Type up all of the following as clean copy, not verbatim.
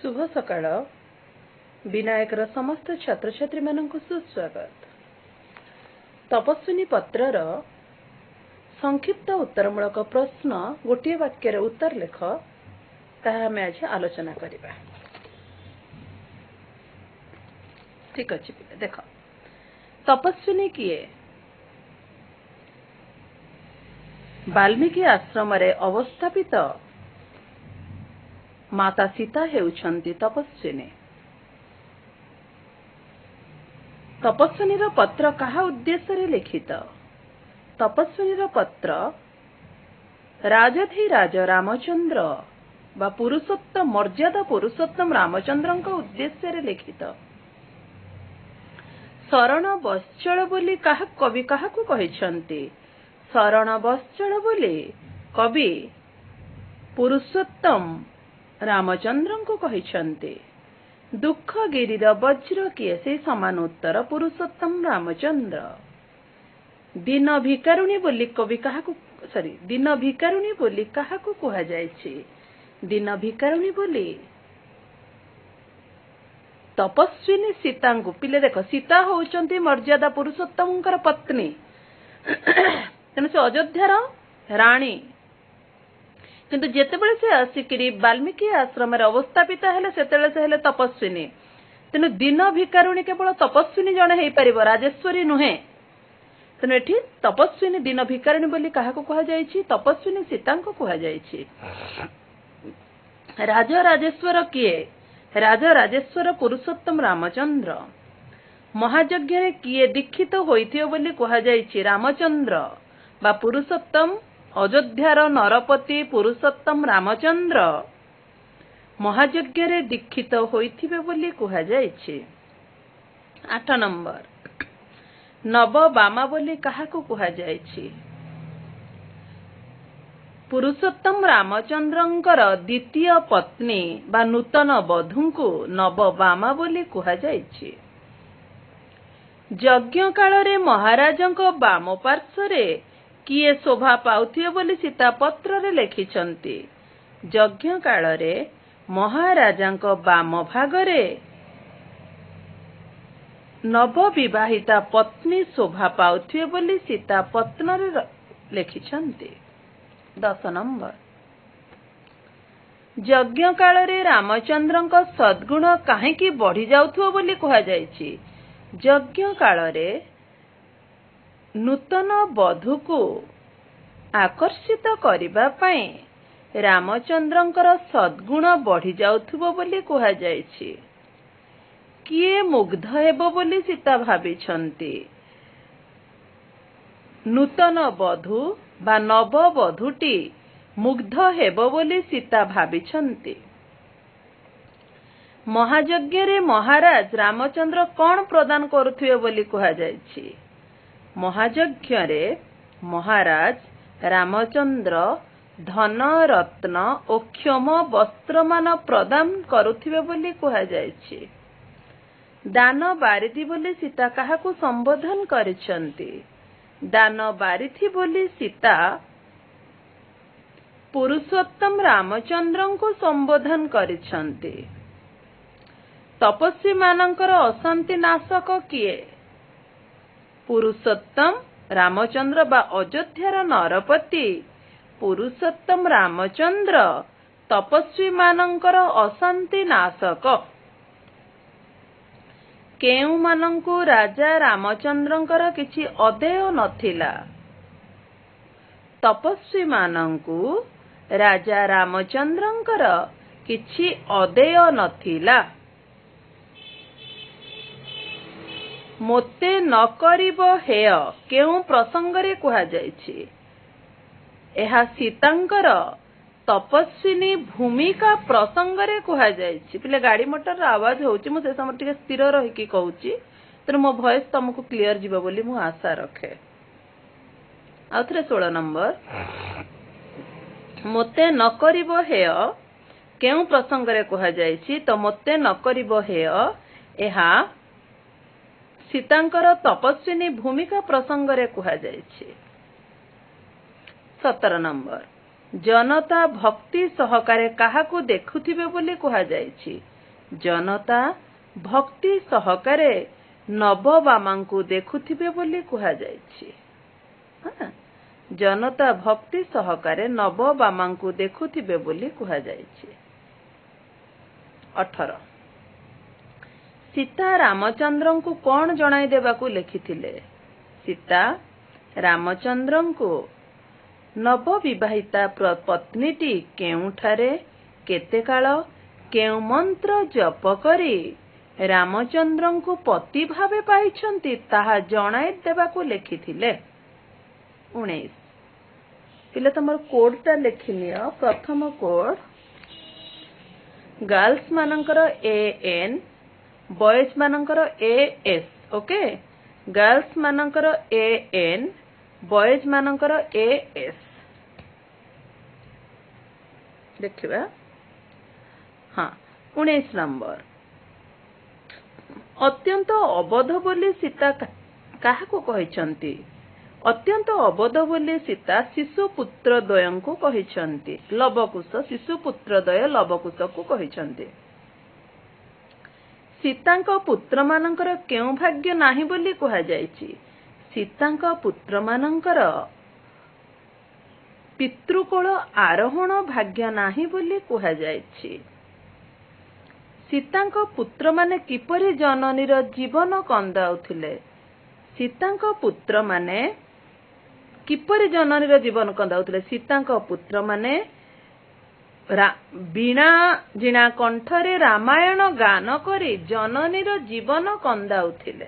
शुभ सकाळ विनायकर समस्त छात्र छात्री मानक सुस्वागत। तपस्विनी पत्रर संक्षिप्त उत्तरमूलक प्रश्न गोटे वाक्य उत्तर लेख ताहा आमे आज आलोचना करिबा। ठीक अछि पिले देख तपस्विनी किए? वाल्मीकि आश्रम रे अवस्थापित माता सीता हेउछन्ति तपस्विनी। तपस्विनीर पत्र कहा उद्देश्य रे लिखित? तपस्विनीर पत्र राजधिराज रामचंद्र बा पुरुषोत्तम मर्यादा पुरुषोत्तम रामचंद्रଙ୍କ उद्देश्य रे लिखित। शरण वत्सल बोली कवि काहाकू कहिछन्ति? शरण वत्सल बोली कवि पुरुषोत्तम रामचंद्रଙ୍କୁ कहिछन्ति। दुख गिरिर वज्र किए? से समान उत्तर पुरुषोत्तम रामचंद्र। दिन भिकारुणी बोली कवि काहाकू दिन भिकारुणी बोली काहाकू कुहा जायछि? दिन भिकारुणी बोली तपस्विनी सीतांकु। पिले देख सीता होउचन्ति मर्यादा पुरुषोत्तमଙ୍କର पत्नी तेणु से अयोध्यार राणी। किंतु जेतेबेले से आसिकरी वाल्मीकि आश्रम रे अवस्थापित हेले सेतेबेले से हेले तपस्विनी। तेणु दिन भिकारुणी केवल तपस्विनी जणे हेई परिबो, राजेश्वरी नुहे। तेणु एठी तपस्विनी दिन भिकारुणी बोली काहाकू कुहा जायछि? तपस्विनी सीतांकु कुहा जायछि। राजा राजेश्वर किए? राजा राजेश्वर पुरुषोत्तम रामचंद्र। महायज्ञ रे किए दीक्षित होइथियो बोली कुहा जायछि? रामचंद्र बा पुरुषोत्तम अयोध्यार नरपति पुरुषोत्तम रामचंद्र महायज्ञ रे दीक्षित होइथिबे बोली कुहा जायछि। 8 नंबर नव बामा बोली काहाकू कुहा जायछि? पुरुषोत्तम रामचंद्रंकर द्वितीय पत्नी बा नूतन बधूंकु नव बामा बोली कुहा जायछि। यज्ञ काल रे महाराजंको बाम पार्श्वरे किए शोभा पाउथियो बोली सीता पत्र रे लिखिछन्ति। यज्ञ काल रे महाराजंको बाम भागरे नव विवाहिता पत्नी शोभा पाउथियो बोली सीता पत्र रे लिखिछन्ति। 10 नंबर यज्ञ काल रे रामचंद्रंको सद्गुण काहेकि बढ़ी जाउथो बोली कुहा जायछि? यज्ञ काल रे नूतन बधूको आकर्षित करिबा पई रामचंद्रंकर सद्गुण बढ़ी जाउथुबो बोली कुहा जायछि। किए मुग्ध हेबो बोली सीता भाबिछन्ति? नूतन बधू बा नव बधूटी मुग्ध हेबो बोली सीता भाबिछन्ति। महायज्ञ रे महाराज रामचंद्र कौन प्रदान करुथिबे बोली कुहा जायछि? महायज्ञ रे महाराज रामचंद्र धन रत्न और क्षम वस्त्र मान प्रदान करुथिबे बोली कुहा जायछि। दान बारिधि बोली सीता काहाकू संबोधन करिसन्ति? दान बारिधि बोली सीता पुरुषोत्तम रामचंद्रंको संबोधन करिसन्ति। तपस्वी मानकर अशांति नाशक किए? पुरुषोत्तम रामचंद्र बा अयोध्यार नरपति पुरुषोत्तम रामचंद्र तपस्वी मानकर अशांति नाशक। केउ मानंकु राजा रामचंद्रंकर किछि अदेय नथिला? तपस्वी मानंकु राजा रामचंद्रंकर किछि अदेय नथिला। मोते न करिब हेय केउ प्रसंगरे कुहा जायछि? एहा सीतांकर तपस्विनी भूमिका प्रसंगरे कुहा जायछि। पिले गाड़ी मोटर आवाज होउछि, मु से समय टिके स्थिर रहि कि कहूछि, तेनु मो वॉइस तुमको क्लियर जिवो बोली मु आशा रखे। आउथरे 16 नंबर मोते न करिब हेय केउ प्रसंगरे कुहा जायछि? तो मोते न करिब हेय एहा सीतांकर तपस्विनी भूमिका प्रसंगरे कुहा जायछि। 17 नंबर जनता भक्ति सहकारे काहाकू देखुथिबे बोली कुहा जायछि। जनता भक्ति सहकारे नवबामांकु देखुथिबे बोली कुहा जायछि। जनता भक्ति सहकारे नवबामांकु देखुथिबे बोली कुहा जायछि। 18 सीता रामचंद्रंकु कौन जणाई देबाकू लिखिथिले। सीता रामचंद्रंकु नवविवाहिता पत्नीटी केउठारे केते काल केउ मंत्र जप करी रामचंद्रंकु पति भावे पाइछंती ताहा जणाई देबाकू लिखिथिले। 19 पिले तमर कोडटा लिखिनियो। प्रथम कोड गर्ल्स मानकर AN बॉयज मानकर AS। ओके गर्ल्स मानकर AN बॉयज मानकर AS देखिबा। हाँ 19 नंबर अत्यंत अबोध बोली सीता काहाकू कहिसंती। अत्यंत अबोध बोली सीता शिशुपुत्र द्वयंकू कहिसंती। लवकुश शिशुपुत्र द्वय लवकुश को कहिसंती। सीतांक पुत्र मानकर केउ भाग्य नाही बोली कुहा जायछि। सीतांक पुत्र मानकर पितृकोल आरोहण भाग्य नाही बोली कुहा जायछि। सीतांक पुत्र माने किपरि जननीर जीवन कंदाउथिले। सीतांक पुत्र माने किपरि जननीर जीवन कंदाउथिले। सीतांक पुत्र माने बीणा जिणा कंठरे रामायण गान करी जननीर जीवन कंदाउथिले।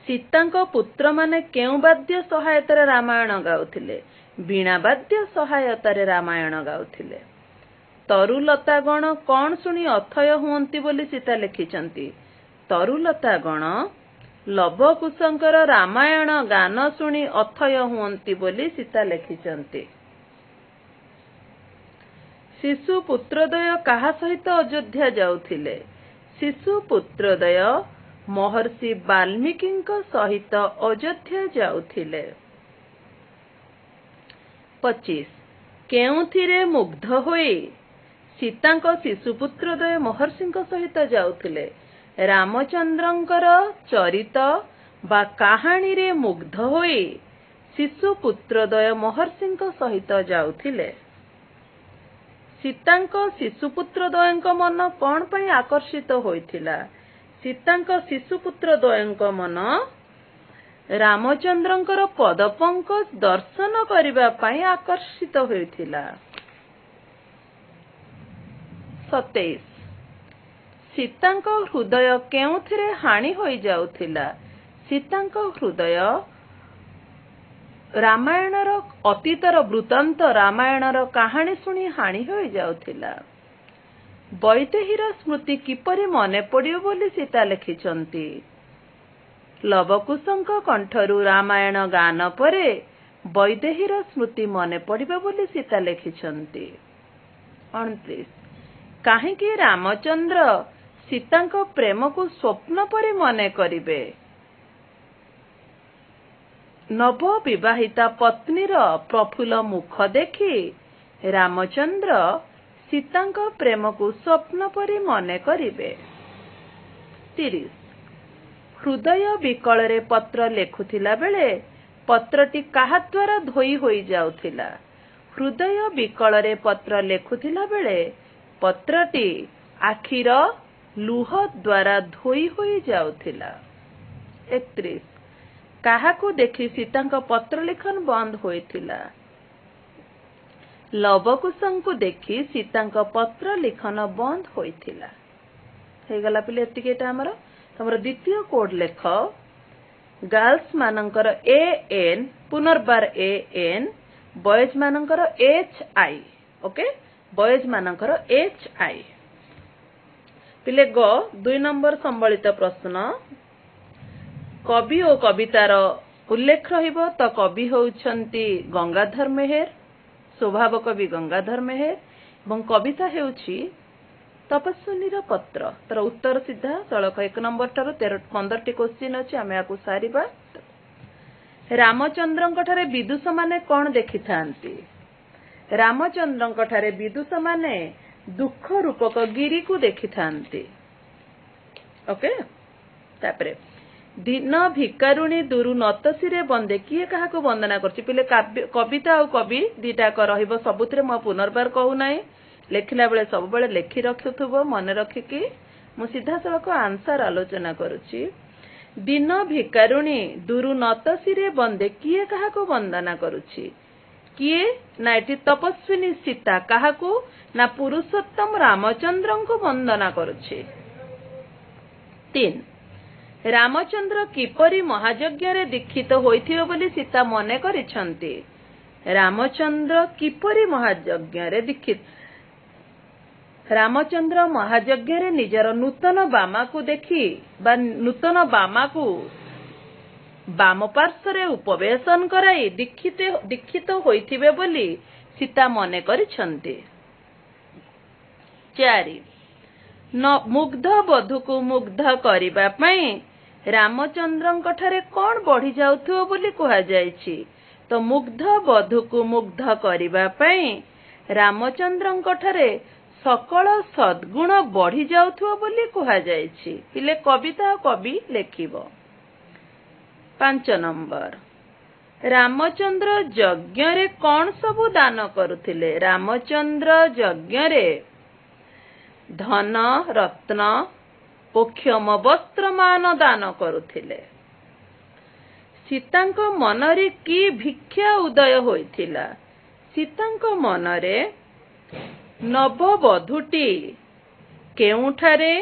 सीतांक पुत्र माने केउ वाद्य सहायतारे रामायण गाउथिले। बीणा वाद्य सहायतारे रामायण गाउथिले। तरुलता गण कौन शुणी अथय हुअंती बोली सीता लिखिचंती। तरुलता गण लवकुशंकर रामायण गान शुणी अथय हुअंती बोली सीता लिखिचंती। शिशुपुत्रद्वय काहा सहित अयोध्या जाउथिले। शिशुपुत्रद्वय महर्षि वाल्मीकिंक सहित अयोध्या जाउथिले। 25 केउथिरे मुग्ध होई सीतांक शिशुपुत्रद्वय महर्षिंक सहित जाउथिले। रामचंद्रंकर चरित बा कहानी रे मुग्ध होई शिशुपुत्रद्वय महर्षिंक सहित जाउथिले। सीतांक शिशुपुत्रद्वयंक मन कौन पई आकर्षित होइथिला। सीतांक शिशुपुत्रद्वयंक मन रामचंद्रंकर पदपंकज दर्शन करिबा पई आकर्षित होइथिला। 27 सीतांक हृदय केउथिरे हानि होई जाउथिला। सीतांक हृदय रामायणर अतीतर वृत्तांत रामायणर कहानी शुणी हानि होई जाउथिला। वैदेहीर स्मृति किपरि मने पड़ियो बोली सीता लिखिचंती। लवकुशंक कंठरू रामायण गान परे वैदेहीर स्मृति मने पड़िबो बोली सीता लिखिचंती। 29 काहेकि रामचंद्र सीतांक प्रेम को स्वप्न परि मने करिबे। नव विवाहिता पत्नीर प्रफुल्ल मुख देखि रामचंद्र सीतांक प्रेम को स्वप्न परि मने करिबे। 30 हृदय विकल रे पत्र लेखुथिला बेले पत्रटी काहा द्वारा धोई होई जाउथिला। हृदय विकल रे पत्र लेखुथिला बेले पत्रटी आखिर लुह द्वारा धोई होई जाउथिला। 31 काहाकू देखि सीतांक पत्र लिखन बंद होइथिला। लवकुशंकु देखि सीतांक पत्र लिखन बंद होइथिला। हे गला पिले एतिकेटा हमर तमर द्वितीय कोड लेख गर्ल्स मानकर AN पुनर्बार AN बॉयज मानकर HI। ओके बॉयज मानकर HI पिले ग 2 नंबर संबलित प्रश्न कवि और कवितार उल्लेख रहिबो तो कवि होउछंती गंगाधर मेहेर स्वभाव कवि गंगाधर मेहेर एवं कविता हेउछि तपस्विनीर पत्र। तर उत्तर सीधा सड़क 1 नंबर ठारो 15 टी क्वेश्चन अछि आमे आकु सारिबा। ରାମଚନ୍ଦ୍ରଙ୍କ ଠାରେ ବିଦୁଷ ମାନେ କଣ ଦେଖିଥାନ୍ତି? ରାମଚନ୍ଦ୍ରଙ୍କ ଠାରେ ବିଦୁଷ ମାନେ ଦୁଃଖ ରୂପକ ଗିରିକୁ ଦେଖିଥାନ୍ତି। ଓକେ, ତାପରେ ଦିନ ଭିକାରୁଣୀ ଦୁରୁ ନତଶିରେ ବନ୍ଦେ, କିଏ କାହାକୁ ବନ୍ଦନା କରୁଛି? ପିଲେ କବିତା ଆଉ କବି ଦିଟାକ ରହିବ ସବୁଥିରେ, ମୁଁ ପୁନର୍ବାର କହୁନାହିଁ, ଲେଖିଲା ବେଳେ ସବୁବେଳେ ଲେଖି ରଖୁଥିବ ମନେ ରଖିକି। ମୁଁ ସିଧାସଳଖ ଆନ୍ସର ଆଲୋଚନା କରୁଛି। ଦିନ ଭିକାରୁଣୀ ଦୁରୁ ନତଶିରେ ବନ୍ଦେ, କିଏ କାହାକୁ ବନ୍ଦନା କରୁଛି? କିଏ ନା ଏଠି ତପସ୍ୱିନୀ ସୀତା କାହାକୁ ନା ପୁରୁଷୋତ୍ତମ ରାମଚନ୍ଦ୍ରଙ୍କୁ ବନ୍ଦନା କରୁଛି। 3. ରାମଚନ୍ଦ୍ର କିପରି ମହାଯଜ୍ଞରେ ଦୀକ୍ଷିତ ହୋଇଥିବେ ବୋଲି ସୀତା ମନେ କରିଛନ୍ତି? ରାମଚନ୍ଦ୍ର କିପରି ମହାଯଜ୍ଞରେ ଦୀକ୍ଷିତ? ରାମଚନ୍ଦ୍ର ମହାଯଜ୍ଞରେ ନିଜର ନୂତନ ବାମାକୁ ଦେଖି ବା ନୂତନ ବାମାକୁ ବାମ ପାର୍ଶ୍ୱରେ ଉପବେଶନ କରାଇ ଦୀକ୍ଷିତ ହୋଇଥିବେ ବୋଲି ସୀତା ମନେ କରିଛନ୍ତି। 4. ମୁଗ୍ଧ ବଧୂକୁ ମୁଗ୍ଧ କରିବା ପାଇଁ ରାମଚନ୍ଦ୍ରଙ୍କ ଠାରେ କଣ ବଢି ଯାଉଥିବ ବୋଲି କୁହାଯାଇଛି? ତ ମୁଗ୍ଧ ବଧୂକୁ ମୁଗ୍ଧ କରିବା ପାଇଁ ରାମଚନ୍ଦ୍ରଙ୍କ ଠାରେ ସକଳ ସଦ୍ଗୁଣ ବଢି ଯାଉଥିବ ବୋଲି କୁହାଯାଇଛି। ପିଲେ କବିତା ଆଉ କବି ଲେଖିବ। 5 ନମ୍ବର, ରାମଚନ୍ଦ୍ର ଯଜ୍ଞରେ କଣ ସବୁ ଦାନ କରୁଥିଲେ? ରାମଚନ୍ଦ୍ର ଯଜ୍ଞରେ ଧନ ରତ୍ନ ଓ କ୍ଷମ ବସ୍ତ୍ରମାନ ଦାନ କରୁଥିଲେ। ସୀତାଙ୍କ ମନରେ କି ଭିକ୍ଷା ଉଦୟ ହୋଇଥିଲା? ସୀତାଙ୍କ ମନରେ ନବବଧୂଟି କେଉଁଠାରେ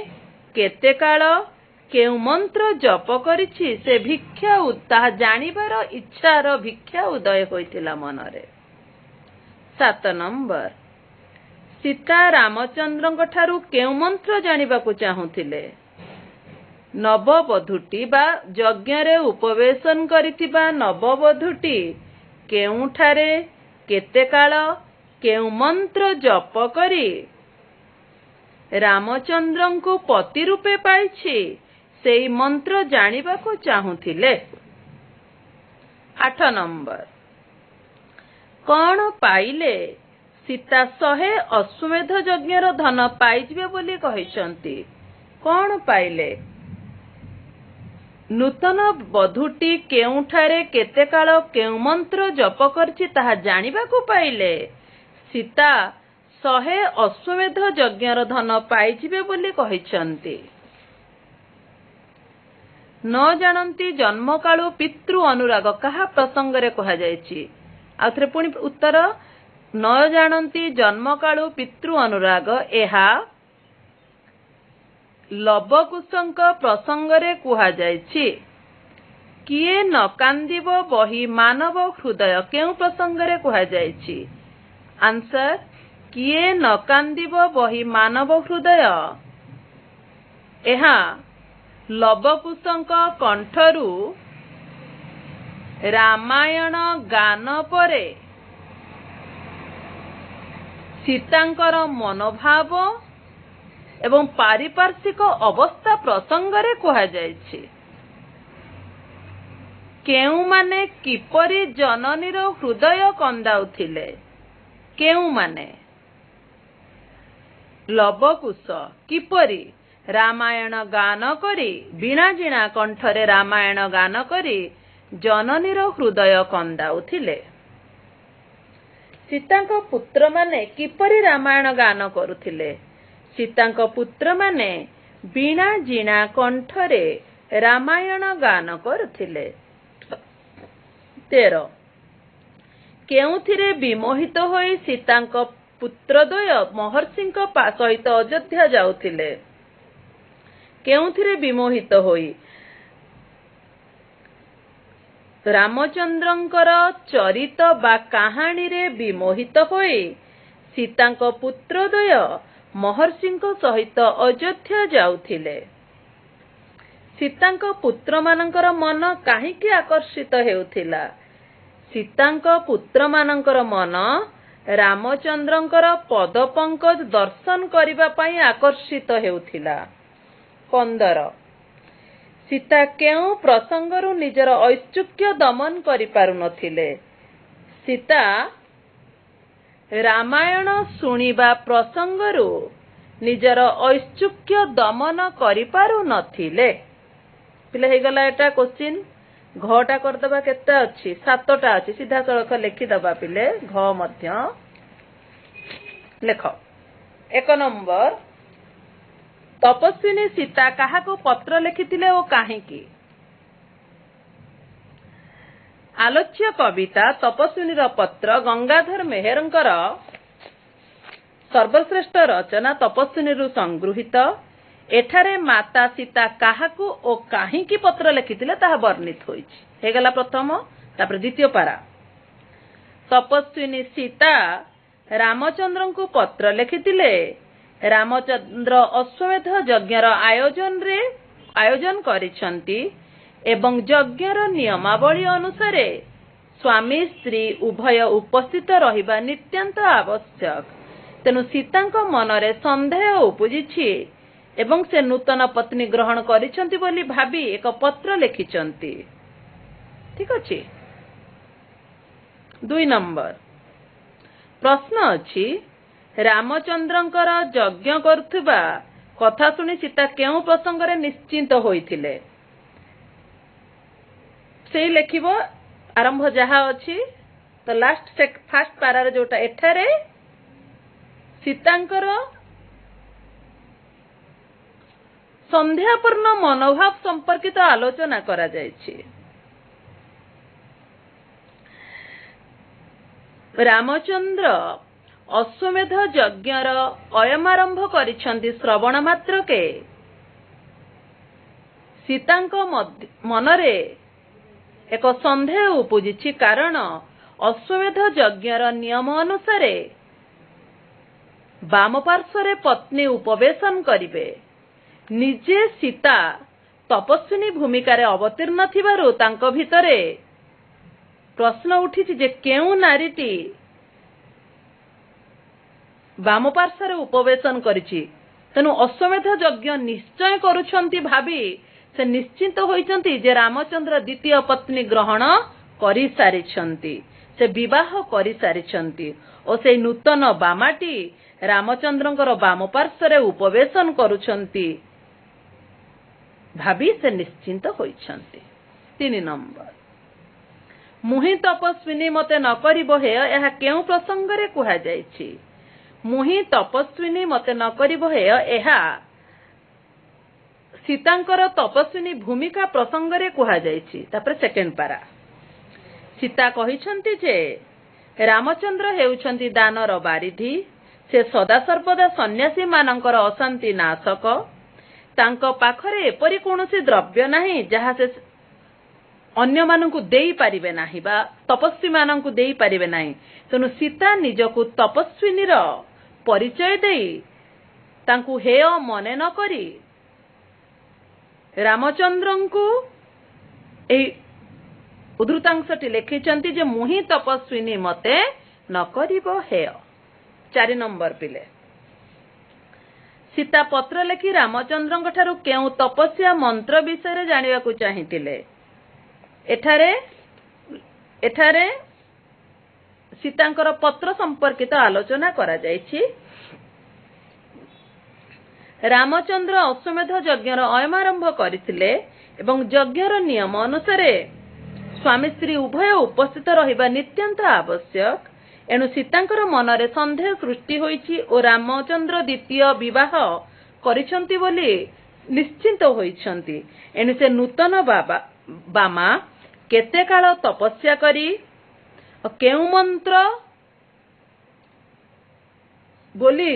କେତେ କାଳ କେଉଁ ମନ୍ତ୍ର ଜପ କରିଛି ସେ ଭିକ୍ଷା ତାହା ଜାଣିବାର ଇଚ୍ଛାର ଭିକ୍ଷା ଉଦୟ ହୋଇଥିଲା ମନରେ। 7 ନମ୍ବର, ସୀତା ରାମଚନ୍ଦ୍ରଙ୍କ ଠାରୁ କେଉଁ ମନ୍ତ୍ର ଜାଣିବାକୁ ଚାହୁଁଥିଲେ? ନବବଧୂଟି ବା ଯଜ୍ଞରେ ଉପବେଶନ କରିଥିବା ନବବଧୂଟି କେଉଁଠାରେ କେତେ କାଳ କେଉଁ ମନ୍ତ୍ର ଜପ କରି ରାମଚନ୍ଦ୍ରଙ୍କୁ ପତି ରୂପେ ପାଇଛି ସେଇ ମନ୍ତ୍ର ଜାଣିବାକୁ ଚାହୁଁଥିଲେ। 8 ନମ୍ବର, କଣ ପାଇଲେ ସୀତା 100 ଅଶ୍ୱମେଧ ଯଜ୍ଞର ଧନ ପାଇଯିବେ ବୋଲି କହିଛନ୍ତି? କଣ ପାଇଲେ? ନୂତନ ବଧୂଟି କେଉଁଠାରେ କେତେ କାଳ କେଉଁ ମନ୍ତ୍ର ଜପ କରିଛି ତାହା ଜାଣିବାକୁ ପାଇଲେ ସୀତା 100 ଅଶ୍ୱମେଧ ଯଜ୍ଞର ଧନ ପାଇଯିବେ ବୋଲି କହିଛନ୍ତି। ନ ଜାଣନ୍ତି ଜନ୍ମକାଳୁ ପିତୃ ଅନୁରାଗ କାହା ପ୍ରସଙ୍ଗରେ କୁହାଯାଇଛି? ଆଉ ଥରେ ପୁଣି ଉତ୍ତର, ନ ଜାଣନ୍ତି ଜନ୍ମକାଳୁ ପିତୃ ଅନୁରାଗ ଏହା ଲବକୁଶଙ୍କ ପ୍ରସଙ୍ଗରେ କୁହାଯାଇଛି। କିଏ ନ କାନ୍ଦିବ ବହି ମାନବ ହୃଦୟ କେଉଁ ପ୍ରସଙ୍ଗରେ କୁହାଯାଇଛି? ଆନ୍ସର, କିଏ ନ କାନ୍ଦିବ ବହି ମାନବ ହୃଦୟ ଏହା ଲବକୁଶଙ୍କ କଣ୍ଠରୁ ରାମାୟଣ ଗାନ ପରେ ସୀତାଙ୍କର ମନୋଭାବ ଏବଂ ପାରିପାର୍ଶ୍ୱିକ ଅବସ୍ଥା ପ୍ରସଙ୍ଗରେ କୁହାଯାଇଛି। କେଉଁମାନେ କିପରି ଜନନୀର ହୃଦୟ କନ୍ଦାଉଥିଲେ? କେଉଁମାନେ? ଲବକୁଶ କିପରି ରାମାୟଣ ଗାନ କରି ବୀଣାଜିଣା କଣ୍ଠରେ ରାମାୟଣ ଗାନ କରି ଜନନୀର ହୃଦୟ କନ୍ଦାଉଥିଲେ। ସୀତାଙ୍କ ପୁତ୍ରମାନେ କିପରି ରାମାୟଣ ଗାନ କରୁଥିଲେ? ସୀତାଙ୍କ ପୁତ୍ରମାନେ ବୀଣାଜିଣା କଣ୍ଠରେ ରାମାୟଣ ଗାନ କରୁଥିଲେ। 13 କେଉଁଥିରେ ବିମୋହିତ ହୋଇ ସୀତାଙ୍କ ପୁତ୍ରଦ୍ୱୟ ମହର୍ଷିଙ୍କ ସହିତ ଅଯୋଧ୍ୟା ଯାଉଥିଲେ? କେଉଁଥିରେ ବିମୋହିତ ହୋଇ? ରାମଚନ୍ଦ୍ରଙ୍କର ଚରିତ ବା କାହାଣୀରେ ବିମୋହିତ ହୋଇ ସୀତାଙ୍କ ପୁତ୍ରଦ୍ୱୟ ମହର୍ଷିଙ୍କ ସହିତ ଅଯୋଧ୍ୟା ଯାଉଥିଲେ। ସୀତାଙ୍କ ପୁତ୍ରମାନଙ୍କର ମନ କାହିଁକି ଆକର୍ଷିତ ହେଉଥିଲା? ସୀତାଙ୍କ ପୁତ୍ରମାନଙ୍କର ମନ ରାମଚନ୍ଦ୍ରଙ୍କର ପଦପଙ୍କଜ ଦର୍ଶନ କରିବା ପାଇଁ ଆକର୍ଷିତ ହେଉଥିଲା। 15 सीता केउं प्रसंगरु निजर ऐच्छुक्य दमन करि पारु नथिले। सीता रामायण शुणिबा प्रसंगरु निजर ऐच्छुक्य दमन करि पारु नथिले। पिले हे गला एटा क्वेश्चन घटा करदबा केते अछि 7टा अछि सीधा सड़क लिखि दबा पिले घ मध्य लेख। 1 नंबर तपस्विनी सीता काहाको पत्र लिखिथिले ओ काहेकी। आलोच्य कविता तपस्विनी पत्र गंगाधर मेहरंकर सर्वश्रेष्ठ रचना तपस्विनी संगृहित। एठारे माता सीता काहाको ओ काहेकी पत्र लिखिथिले ताहा वर्णित होइछि। हे गला प्रथम तापर द्वितीय पारा तपस्विनी सीता रामचंद्र को पत्र लिखिथिले। रामचंद्र अश्वमेध यज्ञर आयोजन करिसंती एवं यज्ञर नियमावली अनुसार स्वामी स्त्री उभय उपस्थित रहिबा नित्यांत आवश्यक। तेनु सीतांक मनरे संदेह उपजिछि एवं से नूतन पत्नी ग्रहण करिसंती बोली भाबी एक पत्र लिखिसंती। ठीक अछि। 2 नंबर प्रश्न अछि रामचंद्रंकर यज्ञ करुथबा कथा सुनी सीता केउ प्रसंग रे निश्चिंत होइथिले। से लेखिबो आरंभ जहा अछि तो लास्ट फर्स्ट पारा रे जोटा एठारे सीतांकर संध्यापूर्ण मनोभाव संपर्कित आलोचना करा जायछि। रामचंद्र अश्वमेध यज्ञर अयमारंभ करिसंती श्रवण मात्र के सीतांक मनरे एक संदेह उपजिछि कारण अश्वमेध यज्ञर नियम अनुसार वाम पार्श्वरे पत्नी उपवेशन करिवे। निजे सीता तपस्विनी भूमिका रे अवतीर्ण थिबारु तांको भितरे प्रश्न उठिछि जे केउ नारीटी वाम पार्श्वरे उपवेशन करिछि तेनु अश्वमेध यज्ञ निश्चय करुछंती भाबी से निश्चिंत होइछंती जे रामचंद्र द्वितीय पत्नी ग्रहण करि सारिछंती। से विवाह करि सारिछंती ओ से नूतन बामाटी रामचंद्रंकर वाम पार्श्वरे उपवेशन करुछंती भाबी से निश्चिंत होइछंती। 3 नंबर मुहि तपस्विनी मते न करिबो हे एहा केउ प्रसंग रे कुहा जायछि। मुहि तपस्विनी मते न करिबो हे एहा सीतांकर तपस्विनी भूमिका प्रसंग रे कुहा जायछि। तापर सेकेंड पारा सीता कहिछंती जे रामचंद्र हेउछंती दानर बारिधि। से सदा सर्वदा सन्यासी मानकर अशांति नाशक। तांको पाखरे एपरि कोनोसी द्रव्य नाही जहा से अन्य मानकु देई परिबे नाही बा तपस्वी मानकु देई परिबे नाही। तेनु सीता निजकु तपस्विनी रो परिचय देई तांकु हेय मने न करी रामचंद्रंकु ए उद्धृतांशटी लिखिचंती जे मुहि तपस्विनी मते न करिबो हेय। 4 नंबर पिले सीता पत्र लिखि रामचंद्रंक ठारू केउ तपस्या मंत्र विषय रे जानिबा को चाहितिले। एठारे सीतांकर पत्र संपर्कित आलोचना करा जायछि। रामचंद्र अश्वमेध यज्ञर अयमारंभ करिथिले एवं यज्ञर नियम अनुसार स्वामी स्त्री उभय उपस्थित रहिबा नित्यांत आवश्यक। एणु सीतांकर मनरे संदेह सृष्टि होइछि ओ रामचंद्र द्वितीय विवाह करिसंती बोली निश्चिंत होइछंती। एणु से नूतन बामा केते काल तपस्या करी केउ मंत्र बोली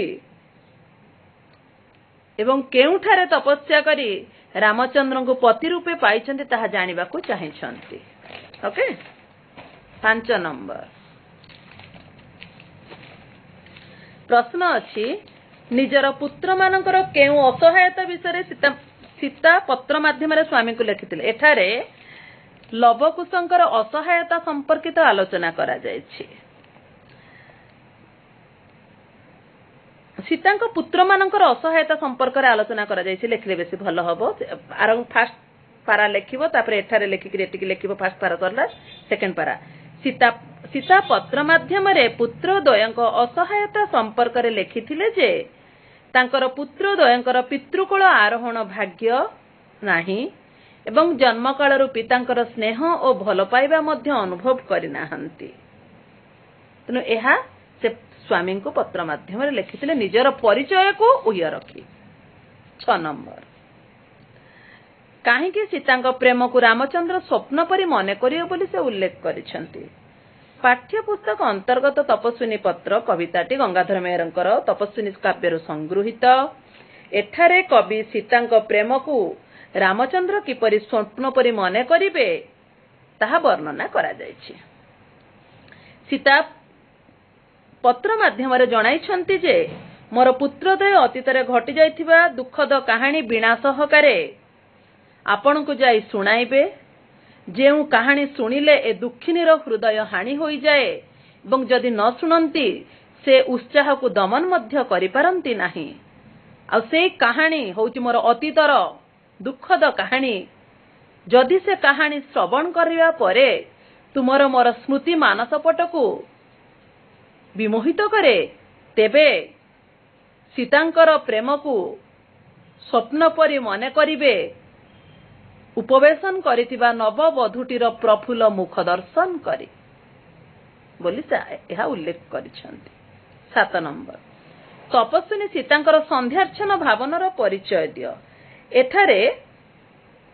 एवं केउठारे तपस्या करी रामचंद्र को पति रूपे पाइछंती ताहा जानिबा को चाहिछंती। ओके 5 नंबर प्रश्न अछि निजर पुत्र मानकर केउ असहायता विषय सीता पत्र माध्यम रे स्वामी को लिखिथिले। एठारे लवकुशंकर असहायता संपर्कित आलोचना करा जायछि। सीतांक पुत्र मानकर असहायता संपर्क रे आलोचना करा जायछि लिखले बेसी भलो हबो। आर फास्ट पारा लेखिबो तापरे एठारे लेखिकरी एटिकी लेखिबो फर्स्ट पारा करला सेकंड पारा सीता सीता पत्र माध्यम रे पुत्र द्वयंक असहायता संपर्क रे लेखिथिले जे तांकर पुत्र द्वयंकर पितृकुल आरोहण भाग्य नाही एवं जन्म कालरू पितांकर स्नेह और भल पाइबा मध्य अनुभव करिनाहंती तेणु एहा से स्वामी को पत्र माध्यम रे लेखिथिले निजर परिचय को उय रखी 6 नंबर काहेकि सीतांक प्रेम को रामचंद्र स्वप्न परि मने करियो बोली से उल्लेख करिसंती पाठ्य पुस्तक अंतर्गत तपस्विनी पत्र कविताटी गंगाधर मेहरंकर तपस्विनी काव्यरु संगृहीत एठारे कवि सीतांक प्रेम को रामचंद्र किपरि स्वप्न परि मने करिवे ताहा वर्णना करा जायछि सीता पत्र माध्यम रे जणाइछंती जे मोर पुत्रदय अतीतरे घटी जाइथिबा दुखद कहानी बिना सहकारे आपण को जाई सुनाइबे जेउ कहानी सुनिले ए दुखिनीर हृदय हानि होई जाए एवं जदि न सुनंती से उत्साह को दमन मध्य करि पारंती नाही आ से कहानी होउची मोर अतीतर दुखद कहानी जदि से कहानी श्रवण करिया परे तुमर मोर स्मृति मानस पट को विमोहित करे तेबे सीतांकर प्रेम को स्वप्न परि मने करिवे उपवेशन करिथिबा नववधूटीर प्रफुल्ल मुख दर्शन करी बोली यह उल्लेख करिसंती 7 नंबर तपस्विनी सीतांकर संध्यार्चन भावनार परिचय दियो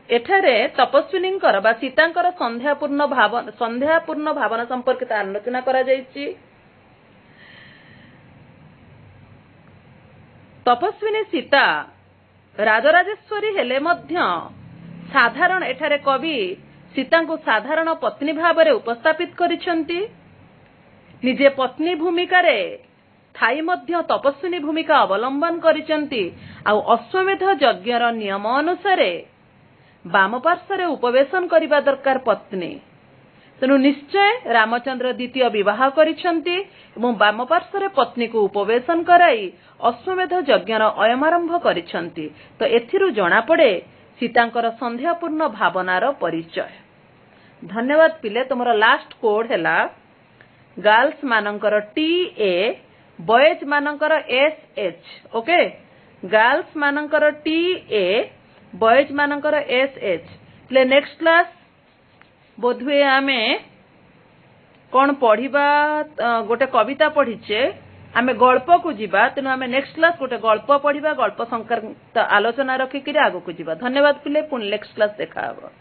एठारे तपस्विनींकर बा सीतांकर संध्यापूर्ण भावना संपर्कित आलोचना करा जायछि तपस्विनी सीता राजराजेश्वरी हेले मध्य साधारण एठारे कवि सीता को साधारण पत्नी भाव में उपस्थापित करिसंती निजे पत्नी भूमिका रे थाई मध्य तपस्विनी भूमिका अवलंबन करिसंती आ अश्वमेध यज्ञर नियम अनुसार वाम पार्श्व उपवेशन करिबा दरकार पत्नी तेणु निश्चय रामचंद्र द्वितीय विवाह करिसंती एवं वाम पार्श्व पत्नी को उपवेशन कराई अश्वमेध यज्ञर अयमारंभ करिसंती तो एथिरु जणा पड़े सीतांकर संध्यापूर्ण भावनार परिचय धन्यवाद पिले तुमरा लास्ट कोड हैला गर्ल्स मानकर TA बॉयज मानकर SH ओके गर्ल्स मानकर TA बॉयज मानकर SH ले नेक्स्ट क्लास बोधवे आमे कौन पढ़िबा गोटे कविता पढ़ीचे आमे गल्प को जीवा तेणु आमे नेक्स्ट क्लास गोटे गल्प पढ़िबा गल्प संक्रांत आलोचना रखिक आगो को जीवा धन्यवाद पिले पुणी नेक्स्ट क्लास देखा हबो।